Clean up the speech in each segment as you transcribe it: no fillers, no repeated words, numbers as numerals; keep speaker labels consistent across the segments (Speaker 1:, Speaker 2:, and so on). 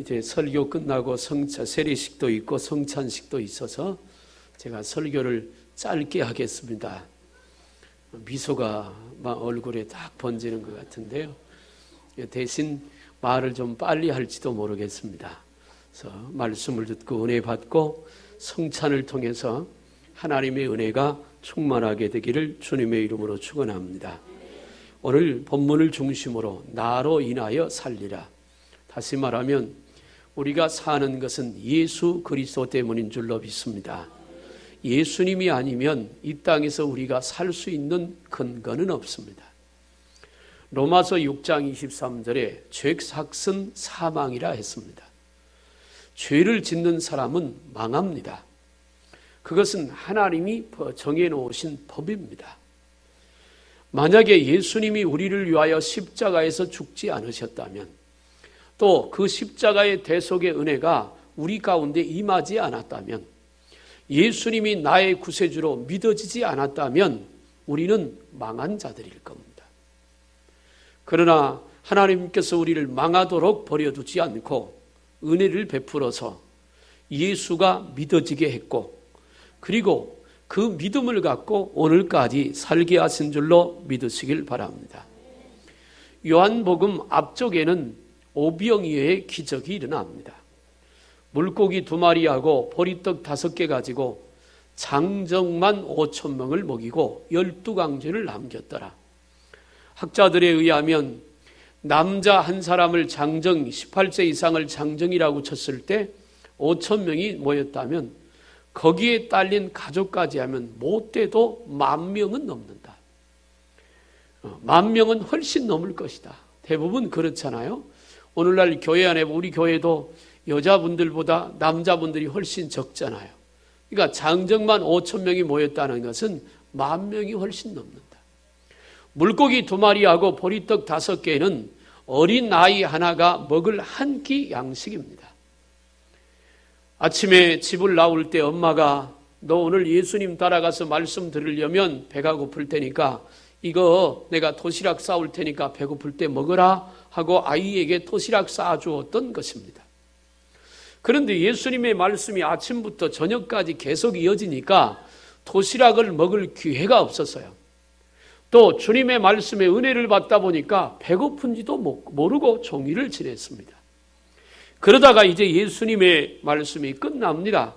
Speaker 1: 이제 설교 끝나고 세례식도 있고 성찬식도 있어서 제가 설교를 짧게 하겠습니다. 미소가 막 얼굴에 딱 번지는 것 같은데요. 대신 말을 좀 빨리 할지도 모르겠습니다. 그래서 말씀을 듣고 은혜 받고 성찬을 통해서 하나님의 은혜가 충만하게 되기를 주님의 이름으로 축원합니다. 오늘 본문을 중심으로 나로 인하여 살리라. 다시 말하면 우리가 사는 것은 예수 그리스도 때문인 줄로 믿습니다. 예수님이 아니면 이 땅에서 우리가 살 수 있는 근거는 없습니다. 로마서 6장 23절에 죄삭은 사망이라 했습니다. 죄를 짓는 사람은 망합니다. 그것은 하나님이 정해놓으신 법입니다. 만약에 예수님이 우리를 위하여 십자가에서 죽지 않으셨다면, 또 그 십자가의 대속의 은혜가 우리 가운데 임하지 않았다면, 예수님이 나의 구세주로 믿어지지 않았다면 우리는 망한 자들일 겁니다. 그러나 하나님께서 우리를 망하도록 버려두지 않고 은혜를 베풀어서 예수가 믿어지게 했고, 그리고 그 믿음을 갖고 오늘까지 살게 하신 줄로 믿으시길 바랍니다. 요한복음 앞쪽에는 오병이어의 기적이 일어납니다. 물고기 2마리하고 보리떡 5개 가지고 장정만 5,000명을 먹이고 12강쥐를 남겼더라. 학자들에 의하면 남자 한 사람을 장정, 18세 이상을 장정이라고 쳤을 때 5,000명이 모였다면 거기에 딸린 가족까지 하면 못돼도 10,000명은 넘는다. 10,000명은 훨씬 넘을 것이다. 대부분 그렇잖아요. 오늘날 교회 안에 우리 교회도 여자분들보다 남자분들이 훨씬 적잖아요. 그러니까 장정만 5,000명이 모였다는 것은 10,000명이 훨씬 넘는다. 물고기 2마리하고 보리떡 5개는 어린 아이 하나가 먹을 한 끼 양식입니다. 아침에 집을 나올 때 엄마가 너 오늘 예수님 따라가서 말씀 들으려면 배가 고플 테니까 이거 내가 도시락 싸올 테니까 배고플 때 먹어라 하고 아이에게 도시락 싸주었던 것입니다. 그런데 예수님의 말씀이 아침부터 저녁까지 계속 이어지니까 도시락을 먹을 기회가 없었어요. 또 주님의 말씀에 은혜를 받다 보니까 배고픈지도 모르고 종일을 지냈습니다. 그러다가 이제 예수님의 말씀이 끝납니다.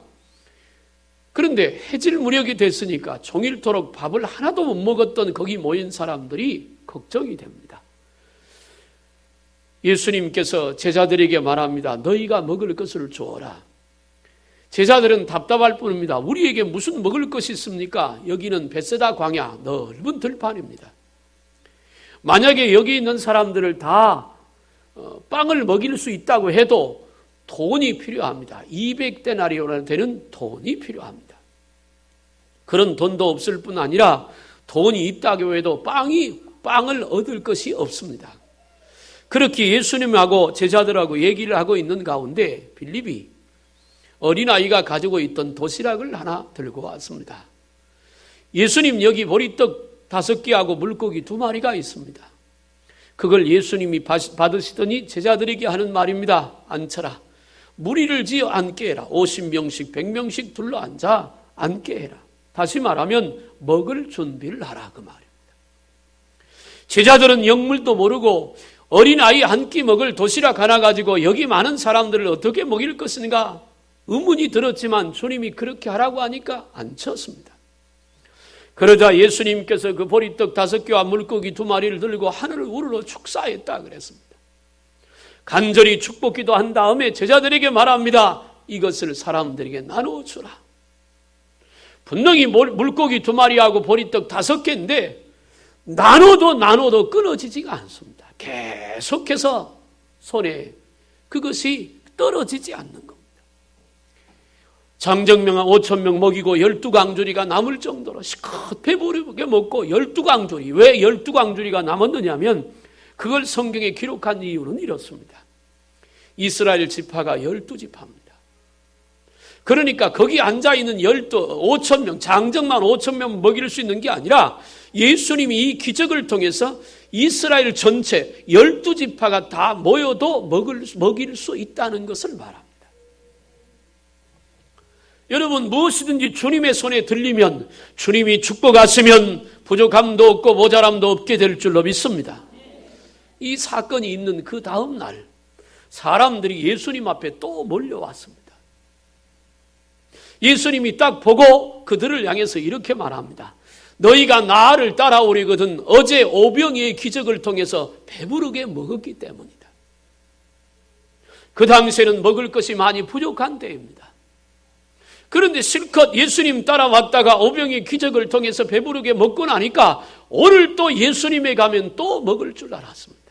Speaker 1: 그런데 해질 무렵이 됐으니까 종일토록 밥을 하나도 못 먹었던 거기 모인 사람들이 걱정이 됩니다. 예수님께서 제자들에게 말합니다. 너희가 먹을 것을 주어라. 제자들은 답답할 뿐입니다. 우리에게 무슨 먹을 것이 있습니까? 여기는 벳세다 광야, 넓은 들판입니다. 만약에 여기 있는 사람들을 다 빵을 먹일 수 있다고 해도 돈이 필요합니다. 200데나리오나 되는 돈이 필요합니다. 그런 돈도 없을 뿐 아니라 돈이 있다고 해도 빵을 얻을 것이 없습니다. 그렇게 예수님하고 제자들하고 얘기를 하고 있는 가운데 빌립이 어린아이가 가지고 있던 도시락을 하나 들고 왔습니다. 예수님 여기 보리떡 5개하고 물고기 2마리가 있습니다. 그걸 예수님이 받으시더니 제자들에게 하는 말입니다. 앉혀라. 무리를 지어 앉게 해라. 50명씩 100명씩 둘러앉아 앉게 해라. 다시 말하면 먹을 준비를 하라 그 말입니다. 제자들은 영물도 모르고 어린아이 한 끼 먹을 도시락 하나 가지고 여기 많은 사람들을 어떻게 먹일 것인가 의문이 들었지만 주님이 그렇게 하라고 하니까 앉혔습니다. 그러자 예수님께서 그 보리떡 5개와 물고기 2마리를 들고 하늘을 우러러 축사했다 그랬습니다. 간절히 축복기도 한 다음에 제자들에게 말합니다. 이것을 사람들에게 나눠주라. 분명히 물고기 2마리하고 보리떡 5개인데 나눠도 끊어지지가 않습니다. 계속해서 손에 그것이 떨어지지 않는 겁니다. 장정명 5,000명 먹이고 12강조리가 남을 정도로 시컷 배부르게 먹고 12강조리. 왜 12강조리가 남았느냐면 그걸 성경에 기록한 이유는 이렇습니다. 이스라엘 지파가 12지파입니다. 그러니까 거기 앉아있는 5,000명, 장정만 5,000명 먹일 수 있는 게 아니라 예수님이 이 기적을 통해서 이스라엘 전체 12지파가 다 모여도 먹일 수 있다는 것을 말합니다. 여러분, 무엇이든지 주님의 손에 들리면, 주님이 축복하시면 부족함도 없고 모자람도 없게 될 줄로 믿습니다. 이 사건이 있는 그 다음 날 사람들이 예수님 앞에 또 몰려왔습니다. 예수님이 딱 보고 그들을 향해서 이렇게 말합니다. 너희가 나를 따라오려거든 어제 오병이의 기적을 통해서 배부르게 먹었기 때문이다. 그 당시에는 먹을 것이 많이 부족한 때입니다. 그런데 실컷 예수님 따라왔다가 오병이의 기적을 통해서 배부르게 먹고 나니까 오늘 또 예수님에 가면 또 먹을 줄 알았습니다.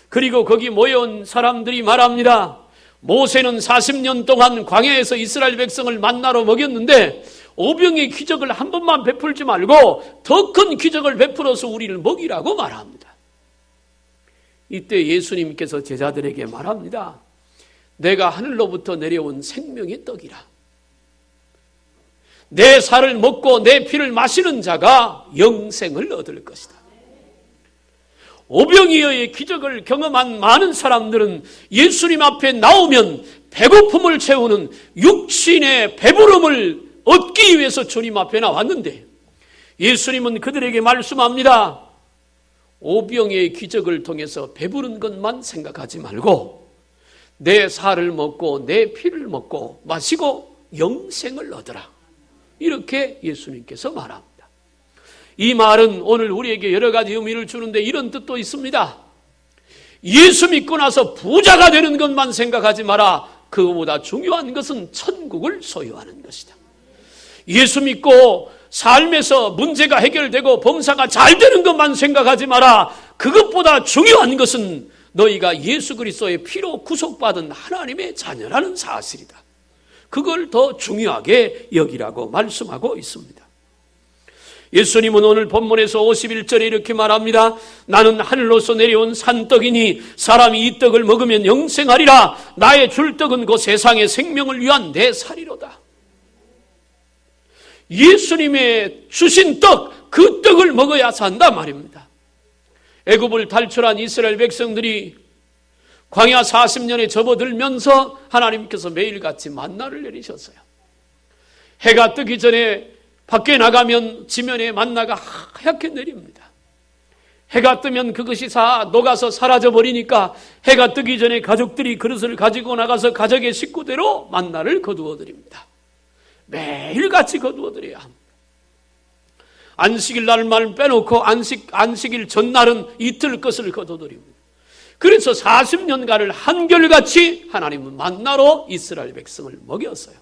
Speaker 1: 그리고 거기 모여온 사람들이 말합니다. 모세는 40년 동안 광야에서 이스라엘 백성을 만나러 먹였는데 오병이의 기적을 한 번만 베풀지 말고 더 큰 기적을 베풀어서 우리를 먹이라고 말합니다. 이때 예수님께서 제자들에게 말합니다. 내가 하늘로부터 내려온 생명의 떡이라. 내 살을 먹고 내 피를 마시는 자가 영생을 얻을 것이다. 오병이어의 기적을 경험한 많은 사람들은 예수님 앞에 나오면 배고픔을 채우는 육신의 배부름을 얻기 위해서 주님 앞에 나왔는데 예수님은 그들에게 말씀합니다. 오병이어의 기적을 통해서 배부른 것만 생각하지 말고 내 살을 먹고 내 피를 먹고 마시고 영생을 얻으라. 이렇게 예수님께서 말합니다. 이 말은 오늘 우리에게 여러 가지 의미를 주는데 이런 뜻도 있습니다. 예수 믿고 나서 부자가 되는 것만 생각하지 마라. 그거보다 중요한 것은 천국을 소유하는 것이다. 예수 믿고 삶에서 문제가 해결되고 범사가 잘 되는 것만 생각하지 마라. 그것보다 중요한 것은 너희가 예수 그리스도의 피로 구속받은 하나님의 자녀라는 사실이다. 그걸 더 중요하게 여기라고 말씀하고 있습니다. 예수님은 오늘 본문에서 51절에 이렇게 말합니다. 나는 하늘로서 내려온 산떡이니 사람이 이 떡을 먹으면 영생하리라. 나의 줄 떡은 그 세상의 생명을 위한 내 살이로다. 예수님의 주신 떡, 그 떡을 먹어야 산다 말입니다. 애굽을 탈출한 이스라엘 백성들이 광야 40년에 접어들면서 하나님께서 매일같이 만나를 내리셨어요. 해가 뜨기 전에 밖에 나가면 지면에 만나가 하얗게 내립니다. 해가 뜨면 그것이 다 녹아서 사라져버리니까 해가 뜨기 전에 가족들이 그릇을 가지고 나가서 가족의 식구대로 만나를 거두어 드립니다. 매일같이 거두어 드려야 합니다. 안식일 날만 빼놓고 안식일 전날은 이틀 것을 거두어 드립니다. 그래서 40년간을 한결같이 하나님은 만나로 이스라엘 백성을 먹였어요.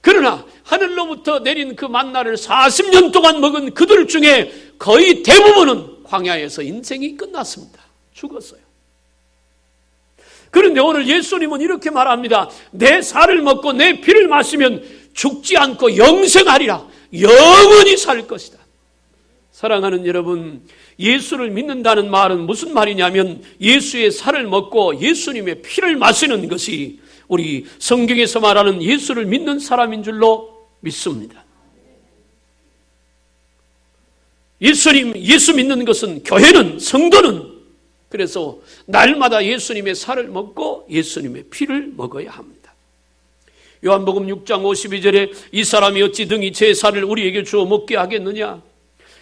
Speaker 1: 그러나 하늘로부터 내린 그 만나를 40년 동안 먹은 그들 중에 거의 대부분은 광야에서 인생이 끝났습니다. 죽었어요. 그런데 오늘 예수님은 이렇게 말합니다. 내 살을 먹고 내 피를 마시면 죽지 않고 영생하리라. 영원히 살 것이다. 사랑하는 여러분, 예수를 믿는다는 말은 무슨 말이냐면 예수의 살을 먹고 예수님의 피를 마시는 것이 우리 성경에서 말하는 예수를 믿는 사람인 줄로 믿습니다. 예수 믿는 것은, 교회는, 성도는 그래서 날마다 예수님의 살을 먹고 예수님의 피를 먹어야 합니다. 요한복음 6장 52절에 이 사람이 어찌 등이 제 살을 우리에게 주어 먹게 하겠느냐.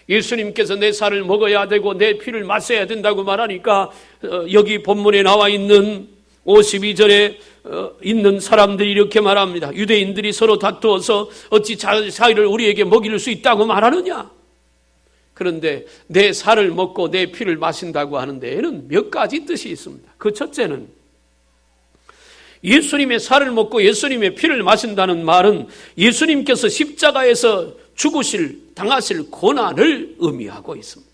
Speaker 1: 예수님께서 내 살을 먹어야 되고 내 피를 마셔야 된다고 말하니까 여기 본문에 나와 있는 52절에 있는 사람들이 이렇게 말합니다. 유대인들이 서로 다투어서 어찌 자기 살을 우리에게 먹일 수 있다고 말하느냐. 그런데 내 살을 먹고 내 피를 마신다고 하는 데에는 몇 가지 뜻이 있습니다. 그 첫째는 예수님의 살을 먹고 예수님의 피를 마신다는 말은 예수님께서 십자가에서 당하실 고난을 의미하고 있습니다.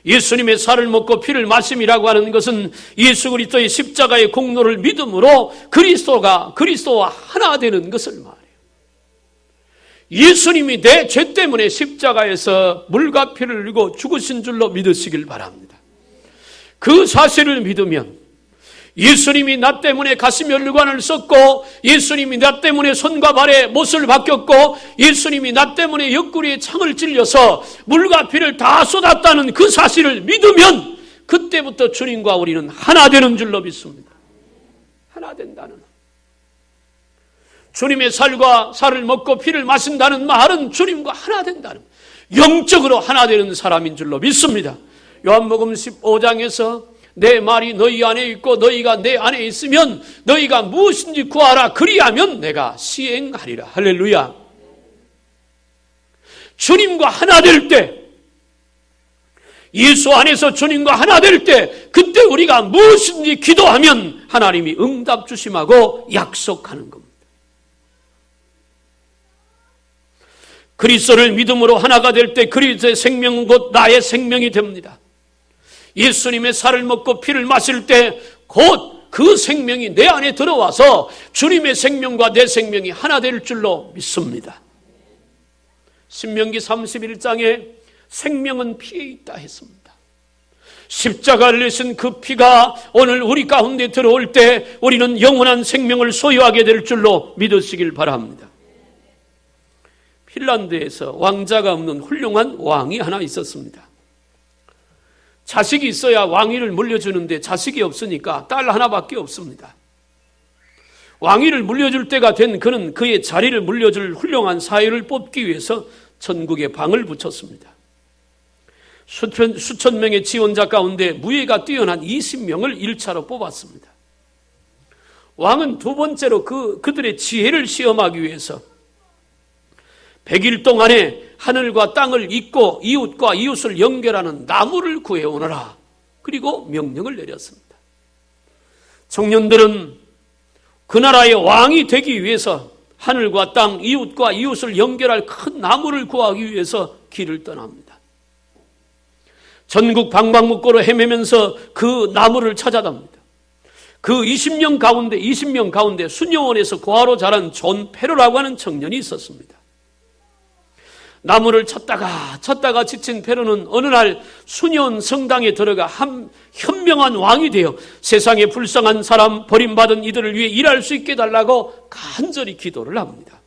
Speaker 1: 예수님의 살을 먹고 피를 마심이라고 하는 것은 예수 그리스도의 십자가의 공로를 믿음으로 그리스도와 하나 되는 것을 말해요. 예수님이 내 죄 때문에 십자가에서 물과 피를 흘리고 죽으신 줄로 믿으시길 바랍니다. 그 사실을 믿으면 예수님이 나 때문에 가시면류관을 썼고, 예수님이 나 때문에 손과 발에 못을 박혔고, 예수님이 나 때문에 옆구리에 창을 찔려서 물과 피를 다 쏟았다는 그 사실을 믿으면 그때부터 주님과 우리는 하나 되는 줄로 믿습니다. 하나 된다는, 주님의 살을 먹고 피를 마신다는 말은 주님과 하나 된다는, 영적으로 하나 되는 사람인 줄로 믿습니다. 요한복음 15장에서 내 말이 너희 안에 있고 너희가 내 안에 있으면 너희가 무엇인지 구하라, 그리하면 내가 시행하리라. 할렐루야. 주님과 하나 될 때, 예수 안에서 주님과 하나 될 때, 그때 우리가 무엇인지 기도하면 하나님이 응답 주심하고 약속하는 겁니다. 그리스도를 믿음으로 하나가 될 때 그리스도의 생명은 곧 나의 생명이 됩니다. 예수님의 살을 먹고 피를 마실 때 곧 그 생명이 내 안에 들어와서 주님의 생명과 내 생명이 하나 될 줄로 믿습니다. 신명기 31장에 생명은 피에 있다 했습니다. 십자가를 내신 그 피가 오늘 우리 가운데 들어올 때 우리는 영원한 생명을 소유하게 될 줄로 믿으시길 바랍니다. 핀란드에서 왕자가 없는 훌륭한 왕이 하나 있었습니다. 자식이 있어야 왕위를 물려주는데 자식이 없으니까 딸 하나밖에 없습니다. 왕위를 물려줄 때가 된 그는 그의 자리를 물려줄 훌륭한 사위를 뽑기 위해서 전국에 방을 붙였습니다. 수천 명의 지원자 가운데 무예가 뛰어난 20명을 1차로 뽑았습니다. 왕은 두 번째로 그들의 지혜를 시험하기 위해서 100일 동안에 하늘과 땅을 잇고 이웃과 이웃을 연결하는 나무를 구해오너라. 그리고 명령을 내렸습니다. 청년들은 그 나라의 왕이 되기 위해서 하늘과 땅, 이웃과 이웃을 연결할 큰 나무를 구하기 위해서 길을 떠납니다. 전국 방방곡곡으로 헤매면서 그 나무를 찾아답니다. 그 20명 가운데 수녀원에서 고아로 자란 존 페로라고 하는 청년이 있었습니다. 나무를 찾다가 지친 페로는 어느 날 수녀원 성당에 들어가 현명한 왕이 되어 세상에 불쌍한 사람, 버림받은 이들을 위해 일할 수 있게 해달라고 간절히 기도를 합니다.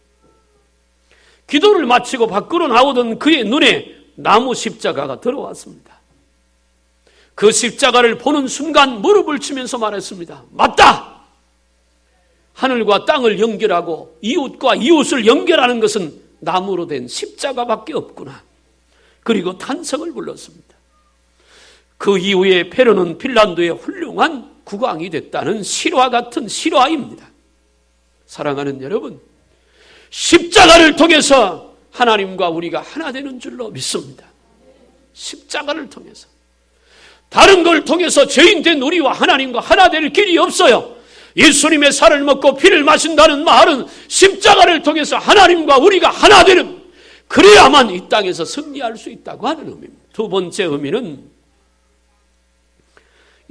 Speaker 1: 기도를 마치고 밖으로 나오던 그의 눈에 나무 십자가가 들어왔습니다. 그 십자가를 보는 순간 무릎을 치면서 말했습니다. 맞다! 하늘과 땅을 연결하고 이웃과 이웃을 연결하는 것은 나무로 된 십자가밖에 없구나. 그리고 탄성을 불렀습니다. 그 이후에 페로는 핀란드의 훌륭한 국왕이 됐다는 실화 같은 실화입니다. 사랑하는 여러분, 십자가를 통해서 하나님과 우리가 하나 되는 줄로 믿습니다. 십자가를 통해서. 다른 걸 통해서 죄인된 우리와 하나님과 하나 될 길이 없어요. 예수님의 살을 먹고 피를 마신다는 말은 십자가를 통해서 하나님과 우리가 하나 되는, 그래야만 이 땅에서 승리할 수 있다고 하는 의미입니다. 두 번째 의미는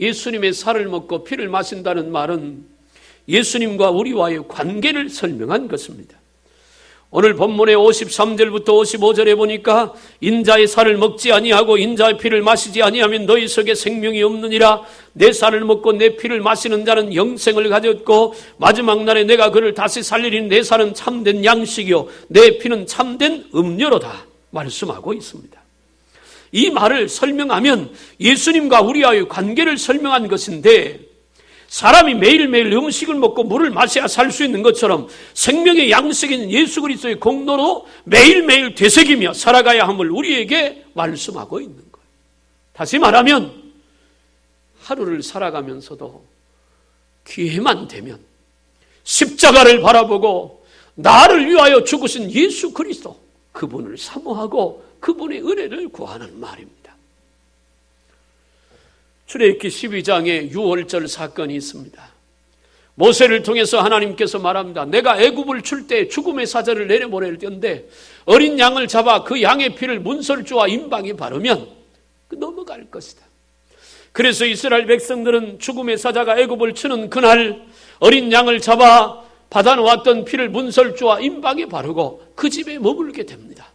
Speaker 1: 예수님의 살을 먹고 피를 마신다는 말은 예수님과 우리와의 관계를 설명한 것입니다. 오늘 본문의 53절부터 55절에 보니까 인자의 살을 먹지 아니하고 인자의 피를 마시지 아니하면 너희 속에 생명이 없느니라. 내 살을 먹고 내 피를 마시는 자는 영생을 가졌고 마지막 날에 내가 그를 다시 살리리니 내 살은 참된 양식이요 내 피는 참된 음료로다 말씀하고 있습니다. 이 말을 설명하면 예수님과 우리와의 관계를 설명한 것인데, 사람이 매일매일 음식을 먹고 물을 마셔야 살 수 있는 것처럼 생명의 양식인 예수 그리스도의 공로로 매일매일 되새기며 살아가야 함을 우리에게 말씀하고 있는 거예요. 다시 말하면 하루를 살아가면서도 기회만 되면 십자가를 바라보고 나를 위하여 죽으신 예수 그리스도, 그분을 사모하고 그분의 은혜를 구하는 말입니다. 출애굽기 12장에 유월절 사건이 있습니다. 모세를 통해서 하나님께서 말합니다. 내가 애굽을 출 때 죽음의 사자를 내려보낼 텐데 어린 양을 잡아 그 양의 피를 문설주와 임방에 바르면 넘어갈 것이다. 그래서 이스라엘 백성들은 죽음의 사자가 애굽을 치는 그날 어린 양을 잡아 받아놓았던 피를 문설주와 임방에 바르고 그 집에 머물게 됩니다.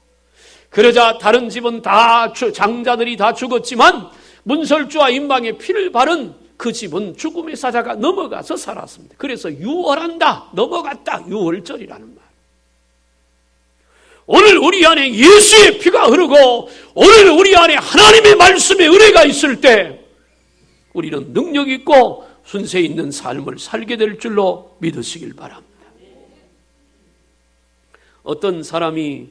Speaker 1: 그러자 다른 집은 다 장자들이 다 죽었지만 문설주와 임방에 피를 바른 그 집은 죽음의 사자가 넘어가서 살았습니다. 그래서 유월한다, 넘어갔다, 유월절이라는 말. 오늘 우리 안에 예수의 피가 흐르고 오늘 우리 안에 하나님의 말씀의 은혜가 있을 때 우리는 능력 있고 순세 있는 삶을 살게 될 줄로 믿으시길 바랍니다. 어떤 사람이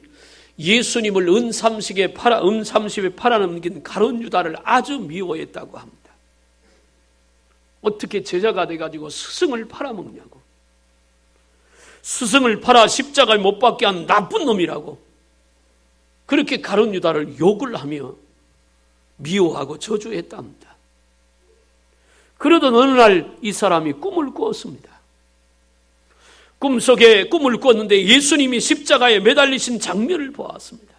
Speaker 1: 예수님을 은30에 팔아넘긴 가룟 유다를 아주 미워했다고 합니다. 어떻게 제자가 돼가지고 스승을 팔아먹냐고. 스승을 팔아 십자가에 못 박게 한 나쁜 놈이라고. 그렇게 가룟 유다를 욕을 하며 미워하고 저주했답니다. 그러던 어느 날 이 사람이 꿈을 꾸었습니다. 꿈속에 꿈을 꾸었는데 예수님이 십자가에 매달리신 장면을 보았습니다.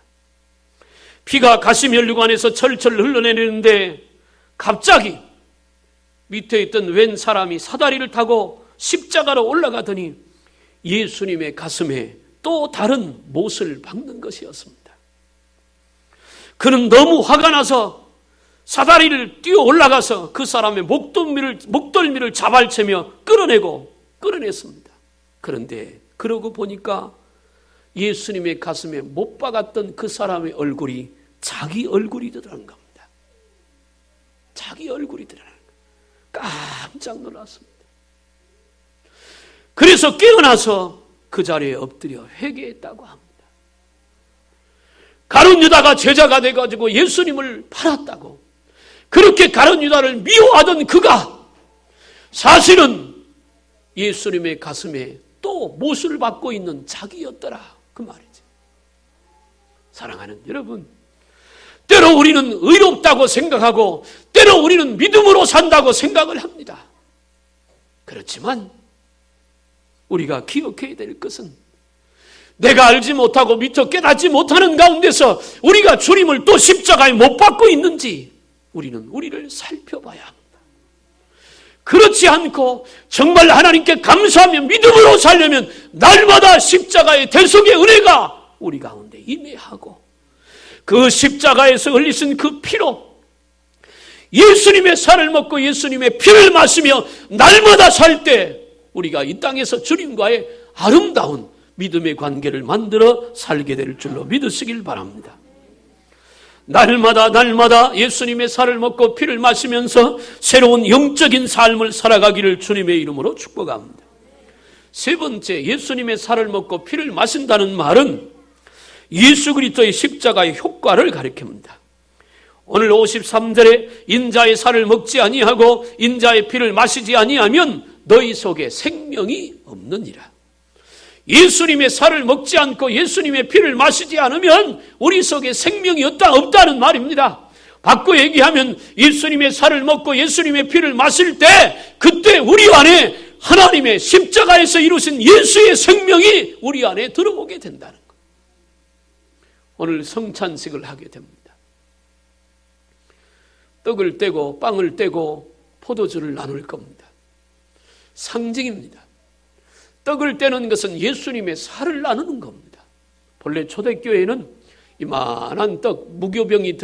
Speaker 1: 피가 가시면류관에서 철철 흘러내리는데 갑자기 밑에 있던 웬 사람이 사다리를 타고 십자가로 올라가더니 예수님의 가슴에 또 다른 못을 박는 것이었습니다. 그는 너무 화가 나서 사다리를 뛰어 올라가서 그 사람의 목덜미를 자발채며 끌어냈습니다. 그런데 그러고 보니까 예수님의 가슴에 못 박았던 그 사람의 얼굴이 자기 얼굴이 드러난 겁니다. 자기 얼굴이 드러난 거예요. 깜짝 놀랐습니다. 그래서 깨어나서 그 자리에 엎드려 회개했다고 합니다. 가룟 유다가 제자가 돼가지고 예수님을 팔았다고, 그렇게 가룟 유다를 미워하던 그가 사실은 예수님의 가슴에 또 못을 받고 있는 자기였더라, 그 말이죠. 사랑하는 여러분, 때로 우리는 의롭다고 생각하고 때로 우리는 믿음으로 산다고 생각을 합니다. 그렇지만 우리가 기억해야 될 것은 내가 알지 못하고 미처 깨닫지 못하는 가운데서 우리가 주님을 또 십자가에 못 박고 있는지 우리는 우리를 살펴봐야 합니다. 그렇지 않고 정말 하나님께 감사하며 믿음으로 살려면 날마다 십자가의 대속의 은혜가 우리 가운데 임해하고 그 십자가에서 흘리신 그 피로 예수님의 살을 먹고 예수님의 피를 마시며 날마다 살 때 우리가 이 땅에서 주님과의 아름다운 믿음의 관계를 만들어 살게 될 줄로 믿으시길 바랍니다. 날마다 예수님의 살을 먹고 피를 마시면서 새로운 영적인 삶을 살아가기를 주님의 이름으로 축복합니다. 세 번째, 예수님의 살을 먹고 피를 마신다는 말은 예수 그리스도의 십자가의 효과를 가리킵니다. 오늘 53절에 인자의 살을 먹지 아니하고 인자의 피를 마시지 아니하면 너희 속에 생명이 없느니라. 예수님의 살을 먹지 않고 예수님의 피를 마시지 않으면 우리 속에 생명이 없다는 말입니다. 바꿔 얘기하면 예수님의 살을 먹고 예수님의 피를 마실 때 그때 우리 안에 하나님의 십자가에서 이루신 예수의 생명이 우리 안에 들어오게 된다는 것. 오늘 성찬식을 하게 됩니다. 떡을 떼고 빵을 떼고 포도주를 나눌 겁니다. 상징입니다. 떡을 떼는 것은 예수님의 살을 나누는 겁니다. 본래 초대교회는 이만한 떡, 무교병이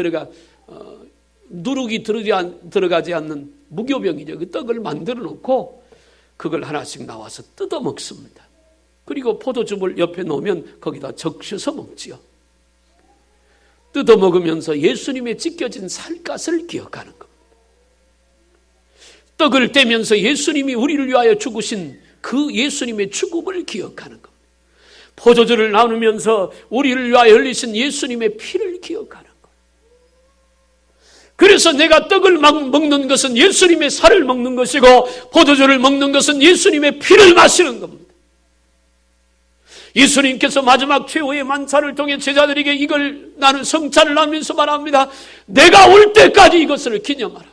Speaker 1: 누룩이 들어가지 않는 무교병이죠. 그 떡을 만들어 놓고 그걸 하나씩 나와서 뜯어 먹습니다. 그리고 포도즙을 옆에 놓으면 거기다 적셔서 먹지요. 뜯어 먹으면서 예수님의 찢겨진 살갗을 기억하는 겁니다. 떡을 떼면서 예수님이 우리를 위하여 죽으신 그 예수님의 죽음을 기억하는 겁니다. 포도주를 나누면서 우리를 위하여 흘리신 예수님의 피를 기억하는 겁니다. 그래서 내가 떡을 먹는 것은 예수님의 살을 먹는 것이고 포도주를 먹는 것은 예수님의 피를 마시는 겁니다. 예수님께서 마지막 최후의 만찬을 통해 제자들에게 이걸 나는 성찬을 나누면서 말합니다. 내가 올 때까지 이것을 기념하라.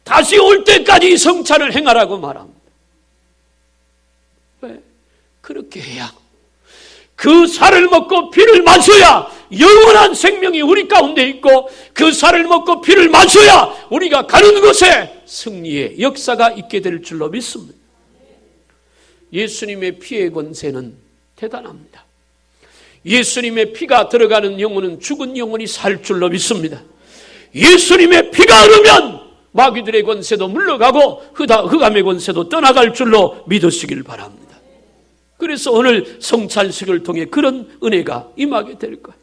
Speaker 1: 다시 올 때까지 이 성찬을 행하라고 말합니다. 왜? 그렇게 해야 그 살을 먹고 피를 마셔야 영원한 생명이 우리 가운데 있고 그 살을 먹고 피를 마셔야 우리가 가는 곳에 승리의 역사가 있게 될 줄로 믿습니다. 예수님의 피의 권세는 대단합니다. 예수님의 피가 들어가는 영혼은 죽은 영혼이 살 줄로 믿습니다. 예수님의 피가 흐르면 마귀들의 권세도 물러가고 흑암의 권세도 떠나갈 줄로 믿으시길 바랍니다. 그래서 오늘 성찬식을 통해 그런 은혜가 임하게 될 거예요.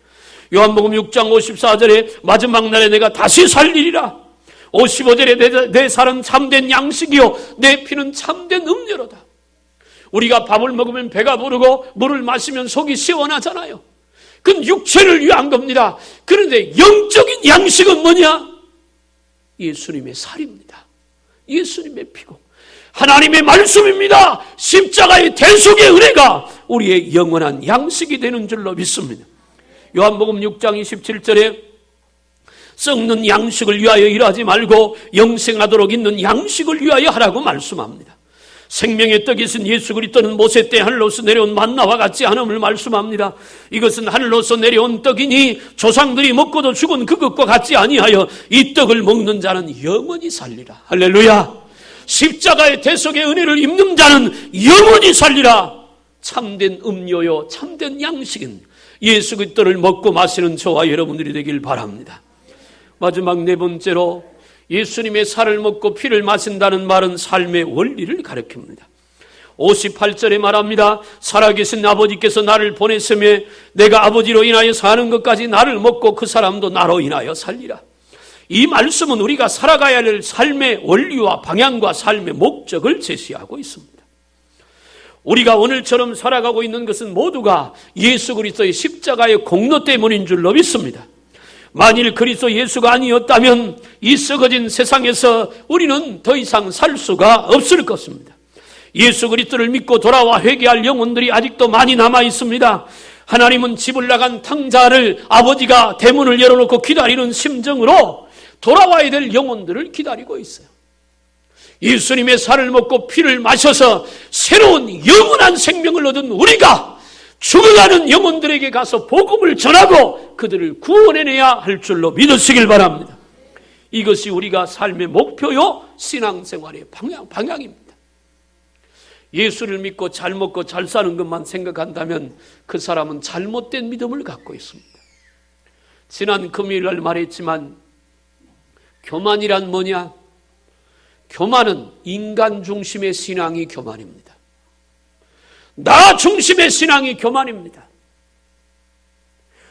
Speaker 1: 요한복음 6장 54절에 마지막 날에 내가 다시 살리리라. 55절에 내 살은 참된 양식이요 내 피는 참된 음료로다. 우리가 밥을 먹으면 배가 부르고 물을 마시면 속이 시원하잖아요. 그건 육체를 위한 겁니다. 그런데 영적인 양식은 뭐냐? 예수님의 살입니다. 예수님의 피고 하나님의 말씀입니다. 십자가의 대속의 은혜가 우리의 영원한 양식이 되는 줄로 믿습니다. 요한복음 6장 27절에 썩는 양식을 위하여 일하지 말고 영생하도록 있는 양식을 위하여 하라고 말씀합니다. 생명의 떡이신 예수 그리스도는 모세 때 하늘로서 내려온 만나와 같지 않음을 말씀합니다. 이것은 하늘로서 내려온 떡이니 조상들이 먹고도 죽은 그것과 같지 아니하여 이 떡을 먹는 자는 영원히 살리라. 할렐루야. 십자가의 대속의 은혜를 입는 자는 영원히 살리라. 참된 음료요 참된 양식은 예수 그리스도를 먹고 마시는 저와 여러분들이 되길 바랍니다. 마지막 네 번째로 예수님의 살을 먹고 피를 마신다는 말은 삶의 원리를 가리킵니다. 58절에 말합니다. 살아계신 아버지께서 나를 보냈으며 내가 아버지로 인하여 사는 것까지 나를 먹고 그 사람도 나로 인하여 살리라. 이 말씀은 우리가 살아가야 할 삶의 원리와 방향과 삶의 목적을 제시하고 있습니다. 우리가 오늘처럼 살아가고 있는 것은 모두가 예수 그리스도의 십자가의 공로 때문인 줄로 믿습니다. 만일 그리스도 예수가 아니었다면 이 썩어진 세상에서 우리는 더 이상 살 수가 없을 것입니다. 예수 그리스도를 믿고 돌아와 회개할 영혼들이 아직도 많이 남아 있습니다. 하나님은 집을 나간 탕자를 아버지가 대문을 열어놓고 기다리는 심정으로 돌아와야 될 영혼들을 기다리고 있어요. 예수님의 살을 먹고 피를 마셔서 새로운 영원한 생명을 얻은 우리가 죽어가는 영혼들에게 가서 복음을 전하고 그들을 구원해내야 할 줄로 믿으시길 바랍니다. 이것이 우리가 삶의 목표요 신앙생활의 방향입니다. 예수를 믿고 잘 먹고 잘 사는 것만 생각한다면 그 사람은 잘못된 믿음을 갖고 있습니다. 지난 금요일 날 말했지만 교만이란 뭐냐? 교만은 인간 중심의 신앙이 교만입니다. 나 중심의 신앙이 교만입니다.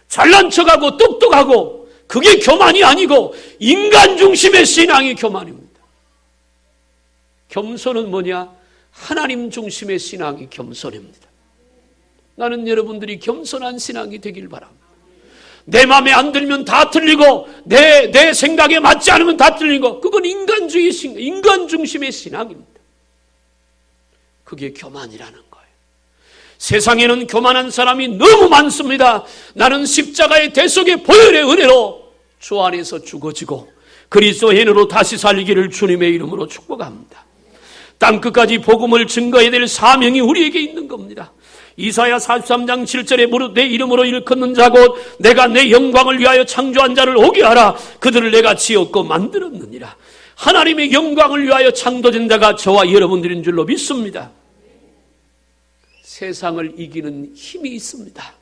Speaker 1: 잘난 척하고 똑똑하고 그게 교만이 아니고 인간 중심의 신앙이 교만입니다. 겸손은 뭐냐? 하나님 중심의 신앙이 겸손입니다. 나는 여러분들이 겸손한 신앙이 되길 바랍니다. 내 마음에 안 들면 다 틀리고 내 생각에 맞지 않으면 다 틀리고 그건 인간주의 신앙, 인간 중심의 신앙입니다. 그게 교만이라는 거예요. 세상에는 교만한 사람이 너무 많습니다. 나는 십자가의 대속의 보혈의 은혜로 주 안에서 죽어지고 그리스도의 은혜로 다시 살리기를 주님의 이름으로 축복합니다. 땅끝까지 복음을 증거해야 될 사명이 우리에게 있는 겁니다. 이사야 43장 7절에 무릇 내 이름으로 일컫는 자 곧 내가 내 영광을 위하여 창조한 자를 오게 하라. 그들을 내가 지었고 만들었느니라. 하나님의 영광을 위하여 창조된 자가 저와 여러분들인 줄로 믿습니다. 세상을 이기는 힘이 있습니다.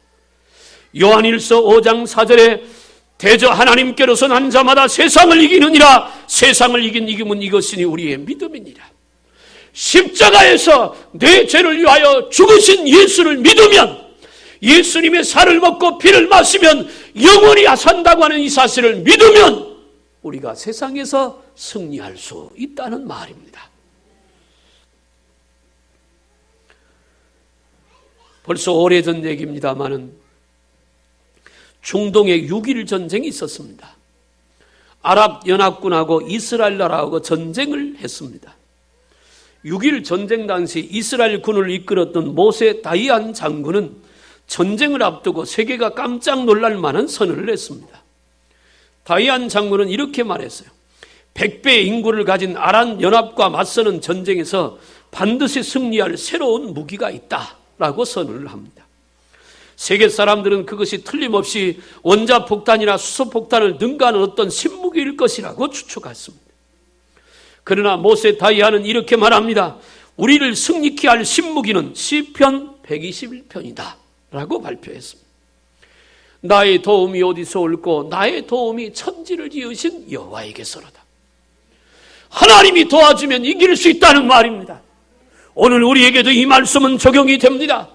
Speaker 1: 요한일서 5장 4절에 대저 하나님께로서 난 자마다 세상을 이기느니라. 세상을 이긴 이김은 이것이니 우리의 믿음이니라. 십자가에서 내 죄를 위하여 죽으신 예수를 믿으면, 예수님의 살을 먹고 피를 마시면 영원히 산다고 하는 이 사실을 믿으면 우리가 세상에서 승리할 수 있다는 말입니다. 벌써 오래전 얘기입니다마는 중동에 6.1 전쟁이 있었습니다. 아랍연합군하고 이스라엘 나라하고 전쟁을 했습니다. 6.1 전쟁 당시 이스라엘 군을 이끌었던 모세 다이안 장군은 전쟁을 앞두고 세계가 깜짝 놀랄 만한 선언을 했습니다. 다이안 장군은 이렇게 말했어요. 100배의 인구를 가진 아랍 연합과 맞서는 전쟁에서 반드시 승리할 새로운 무기가 있다라고 선언을 합니다. 세계 사람들은 그것이 틀림없이 원자폭탄이나 수소폭탄을 능가하는 어떤 신무기일 것이라고 추측했습니다. 그러나 모세 다이아는 이렇게 말합니다. 우리를 승리케 할 신무기는 시편 121편이다 라고 발표했습니다. 나의 도움이 어디서 올꼬 나의 도움이 천지를 지으신 여호와에게서로다. 하나님이 도와주면 이길 수 있다는 말입니다. 오늘 우리에게도 이 말씀은 적용이 됩니다.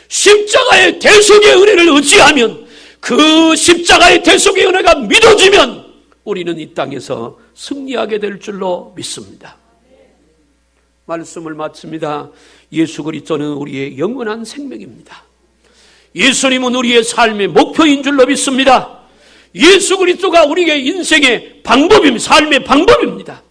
Speaker 1: 십자가의 대속의 은혜를 의지하면, 그 십자가의 대속의 은혜가 믿어지면 우리는 이 땅에서 승리하게 될 줄로 믿습니다. 말씀을 마칩니다. 예수 그리스도는 우리의 영원한 생명입니다. 예수님은 우리의 삶의 목표인 줄로 믿습니다. 예수 그리스도가 우리의 인생의 방법입니다. 삶의 방법입니다.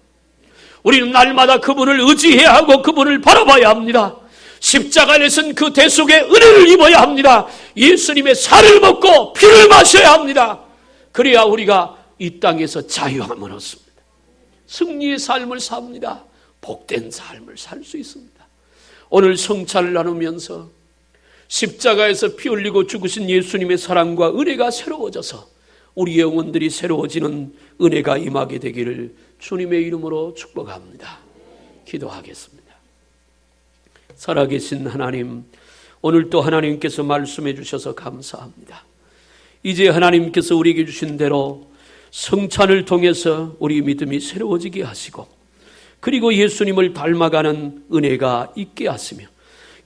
Speaker 1: 우리는 날마다 그분을 의지해야 하고 그분을 바라봐야 합니다. 십자가에서는 그 대속의 은혜를 입어야 합니다. 예수님의 살을 먹고 피를 마셔야 합니다. 그래야 우리가 이 땅에서 자유함을 얻습니다. 승리의 삶을 삽니다. 복된 삶을 살 수 있습니다. 오늘 성찬을 나누면서 십자가에서 피 흘리고 죽으신 예수님의 사랑과 은혜가 새로워져서 우리 영혼들이 새로워지는 은혜가 임하게 되기를 주님의 이름으로 축복합니다. 기도하겠습니다. 살아계신 하나님, 오늘 또 하나님께서 말씀해 주셔서 감사합니다. 이제 하나님께서 우리에게 주신 대로 성찬을 통해서 우리 믿음이 새로워지게 하시고, 그리고 예수님을 닮아가는 은혜가 있게 하시며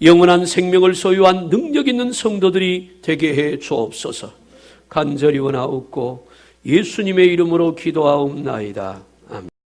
Speaker 1: 영원한 생명을 소유한 능력 있는 성도들이 되게 해 주옵소서. 간절히 원하옵고 예수님의 이름으로 기도하옵나이다.